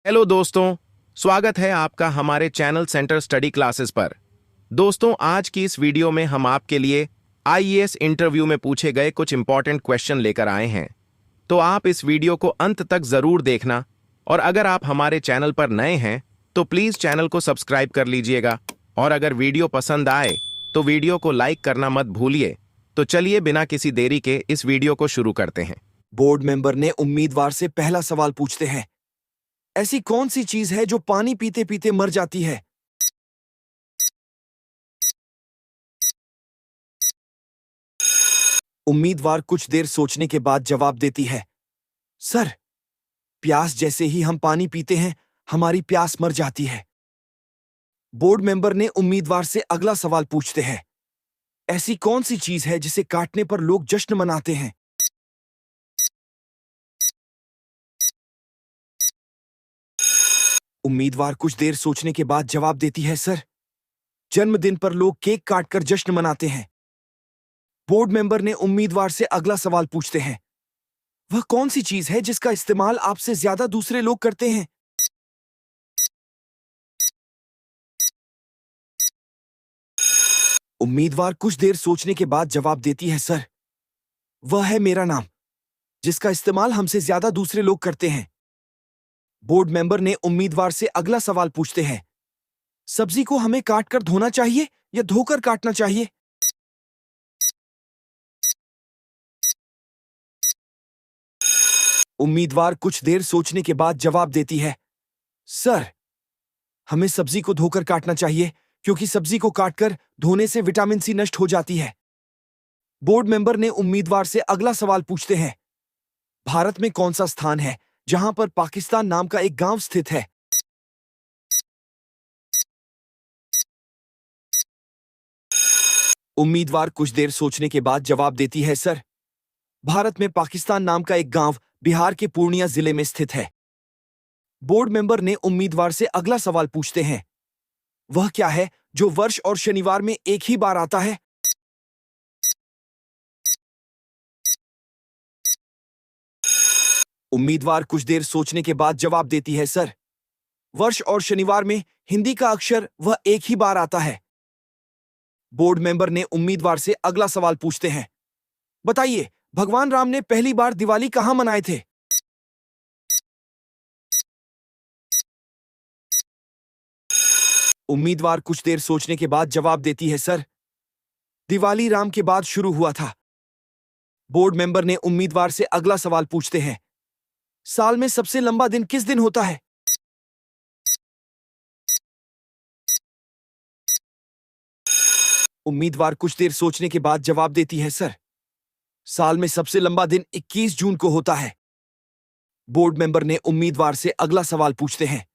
Hello दोस्तों, स्वागत है आपका हमारे चैनल सेंटर स्टडी क्लासेस पर। दोस्तों, आज की इस वीडियो में हम आपके लिए आईएएस इंटरव्यू में पूछे गए कुछ इंपॉर्टेंट क्वेश्चन लेकर आए हैं। तो आप इस वीडियो को अंत तक जरूर देखना, और अगर आप हमारे चैनल पर नए हैं तो प्लीज चैनल को सब्सक्राइब कर लीजिएगा, और अगर वीडियो पसंद आए तो वीडियो को लाइक करना मत भूलिए। तो चलिए बिना किसी देरी के इस वीडियो को शुरू करते हैं। बोर्ड मेंबर ने उम्मीदवार से पहला सवाल पूछते हैं, ऐसी कौन सी चीज है जो पानी पीते पीते मर जाती है? उम्मीदवार कुछ देर सोचने के बाद जवाब देती है, सर, प्यास जैसे ही हम पानी पीते हैं हमारी प्यास मर जाती है। बोर्ड मेंबर ने उम्मीदवार से अगला सवाल पूछते हैं, ऐसी कौन सी चीज है जिसे काटने पर लोग जश्न मनाते हैं? उम्मीदवार कुछ देर सोचने के बाद जवाब देती है, सर, जन्मदिन पर लोग केक काटकर जश्न मनाते हैं। बोर्ड मेंबर ने उम्मीदवार से अगला सवाल पूछते हैं, वह कौन सी चीज है जिसका इस्तेमाल आपसे ज्यादा दूसरे लोग करते हैं? उम्मीदवार कुछ देर सोचने के बाद जवाब देती है, सर, वह है मेरा नाम, जिसका इस्तेमाल हमसे ज्यादा दूसरे लोग करते हैं। बोर्ड मेंबर ने उम्मीदवार से अगला सवाल पूछते हैं, सब्जी को हमें काटकर धोना चाहिए या धोकर काटना चाहिए? उम्मीदवार कुछ देर सोचने के बाद जवाब देती है, सर, हमें सब्जी को धोकर काटना चाहिए क्योंकि सब्जी को काटकर धोने से विटामिन सी नष्ट हो जाती है। बोर्ड मेंबर ने उम्मीदवार से अगला सवाल पूछते हैं, भारत में कौन सा स्थान है जहां पर पाकिस्तान नाम का एक गांव स्थित है? उम्मीदवार कुछ देर सोचने के बाद जवाब देती है, सर, भारत में पाकिस्तान नाम का एक गांव बिहार के पूर्णिया जिले में स्थित है। बोर्ड मेंबर ने उम्मीदवार से अगला सवाल पूछते हैं, वह क्या है जो वर्ष और शनिवार में एक ही बार आता है? उम्मीदवार कुछ देर सोचने के बाद जवाब देती है, सर, वर्ष और शनिवार में हिंदी का अक्षर वह एक ही बार आता है। बोर्ड मेंबर ने उम्मीदवार से अगला सवाल पूछते हैं, बताइए, भगवान राम ने पहली बार दिवाली कहां मनाए थे? उम्मीदवार कुछ देर सोचने के बाद जवाब देती है, सर, दिवाली राम के बाद शुरू हुआ था। बोर्ड मेंबर ने उम्मीदवार से अगला सवाल पूछते हैं, साल में सबसे लंबा दिन किस दिन होता है? उम्मीदवार कुछ देर सोचने के बाद जवाब देती है, सर, साल में सबसे लंबा दिन 21 जून को होता है। बोर्ड मेंबर ने उम्मीदवार से अगला सवाल पूछते हैं,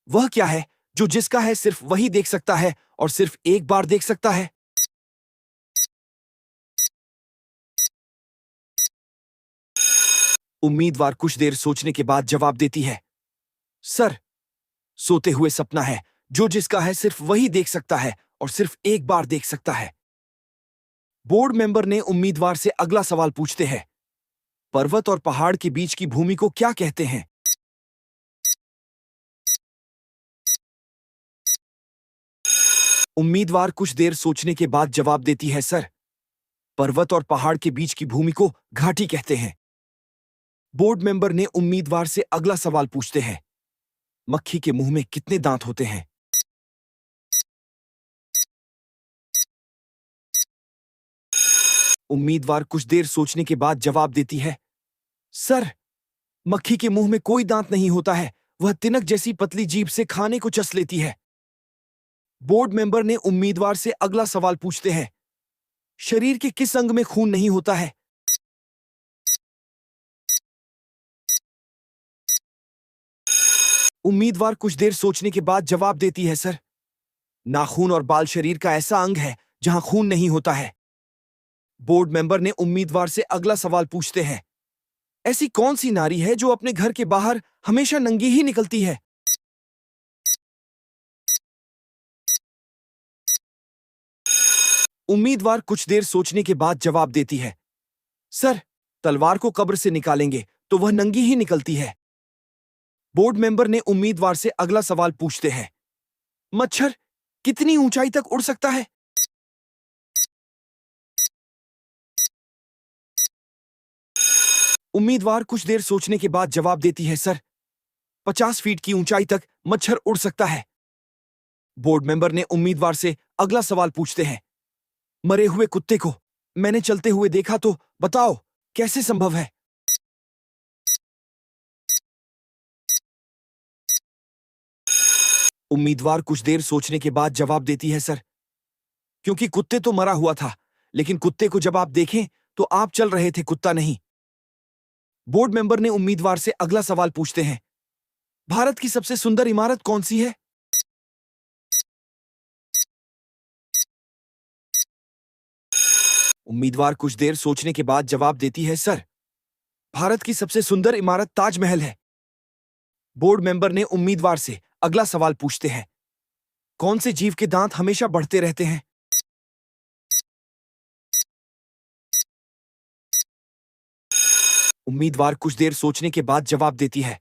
वह क्या है जो जिसका है सिर्फ वही देख सकता है और सिर्फ एक बार देख सकता है? उम्मीदवार कुछ देर सोचने के बाद जवाब देती है, सर, सोते हुए सपना है जो जिसका है सिर्फ वही देख सकता है और सिर्फ एक बार देख सकता है। बोर्ड मेंबर ने उम्मीदवार से अगला सवाल पूछते हैं, पर्वत और पहाड़ के बीच की भूमि को क्या कहते हैं? उम्मीदवार कुछ देर सोचने के बाद जवाब देती है, सर, पर्वत और पहाड़ के बीच की भूमि को घाटी कहते हैं। बोर्ड मेंबर ने उम्मीदवार से अगला सवाल पूछते हैं, मक्खी के मुंह में कितने दांत होते हैं? उम्मीदवार कुछ देर सोचने के बाद जवाब देती है, सर, मक्खी के मुंह में कोई दांत नहीं होता है, वह तिनक जैसी पतली जीभ से खाने को चस लेती है। बोर्ड मेंबर ने उम्मीदवार से अगला सवाल पूछते हैं, शरीर के किस अंग में खून नहीं होता है? उम्मीदवार कुछ देर सोचने के बाद जवाब देती है, सर, नाखून और बाल शरीर का ऐसा अंग है जहां खून नहीं होता है। बोर्ड मेंबर ने उम्मीदवार से अगला सवाल पूछते हैं, ऐसी कौन सी नारी है जो अपने घर के बाहर हमेशा नंगी ही निकलती है? उम्मीदवार कुछ देर सोचने के बाद जवाब देती है, सर, तलवार को कब्र से निकालेंगे तो वह नंगी ही निकलती है। बोर्ड मेंबर ने उम्मीदवार से अगला सवाल पूछते हैं। मच्छर कितनी ऊंचाई तक उड़ सकता है? उम्मीदवार कुछ देर सोचने के बाद जवाब देती है, सर 50 फीट की ऊंचाई तक मच्छर उड़ सकता है। बोर्ड मेंबर ने उम्मीदवार से अगला सवाल पूछते हैं। मरे हुए कुत्ते को मैंने चलते हुए देखा, तो बताओ कैसे संभव है? उम्मीदवार कुछ देर सोचने के बाद जवाब देती है, सर क्योंकि कुत्ते तो मरा हुआ था, लेकिन कुत्ते को जब आप देखें तो आप चल रहे थे, कुत्ता नहीं। बोर्ड मेंबर ने उम्मीदवार से अगला सवाल पूछते हैं। भारत की सबसे सुंदर इमारत कौन सी है? उम्मीदवार कुछ देर सोचने के बाद जवाब देती है, सर भारत की सबसे सुंदर इमारत ताजमहल है। बोर्ड मेंबर ने उम्मीदवार से अगला सवाल पूछते हैं। कौन से जीव के दांत हमेशा बढ़ते रहते हैं? उम्मीदवार कुछ देर सोचने के बाद जवाब देती है,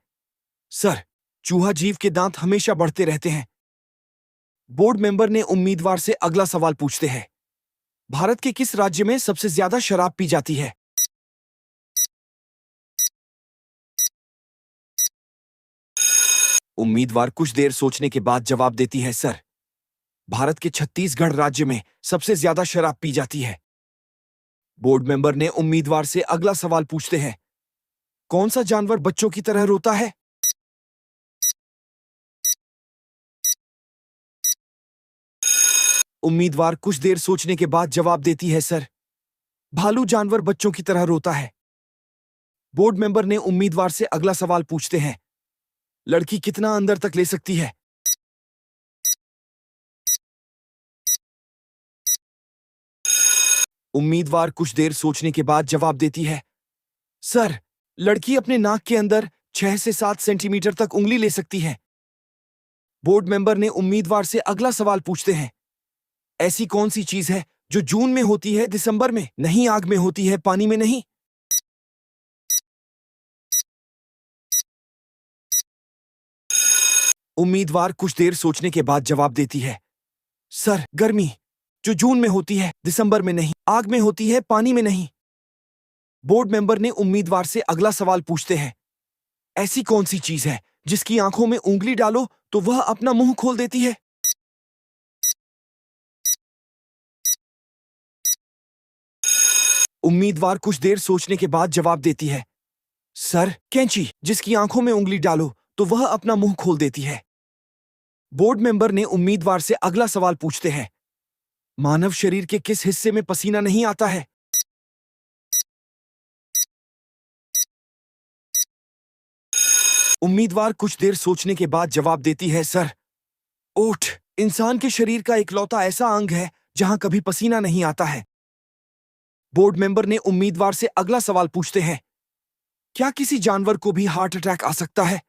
सर चूहा जीव के दांत हमेशा बढ़ते रहते हैं। बोर्ड मेंबर ने उम्मीदवार से अगला सवाल पूछते हैं। भारत के किस राज्य में सबसे ज्यादा शराब पी जाती है? उम्मीदवार कुछ देर सोचने के बाद जवाब देती है, सर भारत के छत्तीसगढ़ राज्य में सबसे ज्यादा शराब पी जाती है। बोर्ड मेंबर ने उम्मीदवार से अगला सवाल पूछते हैं। कौन सा जानवर बच्चों की तरह रोता है? उम्मीदवार कुछ देर सोचने के बाद जवाब देती है, सर भालू जानवर बच्चों की तरह रोता है। बोर्ड मेंबर ने उम्मीदवार से अगला सवाल पूछते हैं। लड़की कितना अंदर तक ले सकती है? उम्मीदवार कुछ देर सोचने के बाद जवाब देती है, सर लड़की अपने नाक के अंदर 6 से 7 सेंटीमीटर तक उंगली ले सकती है। बोर्ड मेंबर ने उम्मीदवार से अगला सवाल पूछते हैं। ऐसी कौन सी चीज है जो जून में होती है, दिसंबर में नहीं, आग में होती है, पानी में नहीं? उम्मीदवार कुछ देर सोचने के बाद जवाब देती है, सर गर्मी, जो जून में होती है, दिसंबर में नहीं, आग में होती है, पानी में नहीं। बोर्ड मेंबर ने उम्मीदवार से अगला सवाल पूछते हैं। ऐसी कौन सी चीज है जिसकी आंखों में उंगली डालो तो वह अपना मुंह खोल देती है? उम्मीदवार कुछ देर सोचने के बाद जवाब देती है, सर कैंची, जिसकी आंखों में उंगली डालो तो वह अपना मुंह खोल देती है। बोर्ड मेंबर ने उम्मीदवार से अगला सवाल पूछते हैं। मानव शरीर के किस हिस्से में पसीना नहीं आता है? उम्मीदवार कुछ देर सोचने के बाद जवाब देती है, सर ओठ, इंसान के शरीर का इकलौता ऐसा अंग है जहां कभी पसीना नहीं आता है। बोर्ड मेंबर ने उम्मीदवार से अगला सवाल पूछते हैं। क्या किसी जानवर को भी हार्ट अटैक आ सकता है?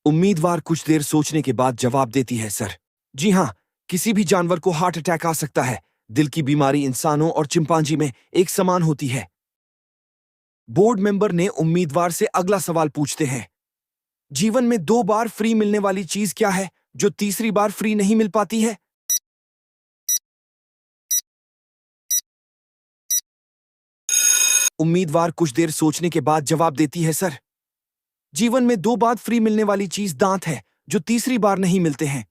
उम्मीदवार कुछ देर सोचने के बाद जवाब देती है, सर जी हां, किसी भी जानवर को हार्ट अटैक आ सकता है। दिल की बीमारी इंसानों और चिंपांजी में एक समान होती है। बोर्ड मेंबर ने उम्मीदवार से अगला सवाल पूछते हैं। जीवन में 2 बार फ्री मिलने वाली चीज क्या है जो तीसरी बार फ्री नहीं मिल पाती है? उम्मीदवार कुछ देर सोचने के बाद जवाब देती है, सर जीवन में 2 बार फ्री मिलने वाली चीज दांत है जो तीसरी बार नहीं मिलते हैं।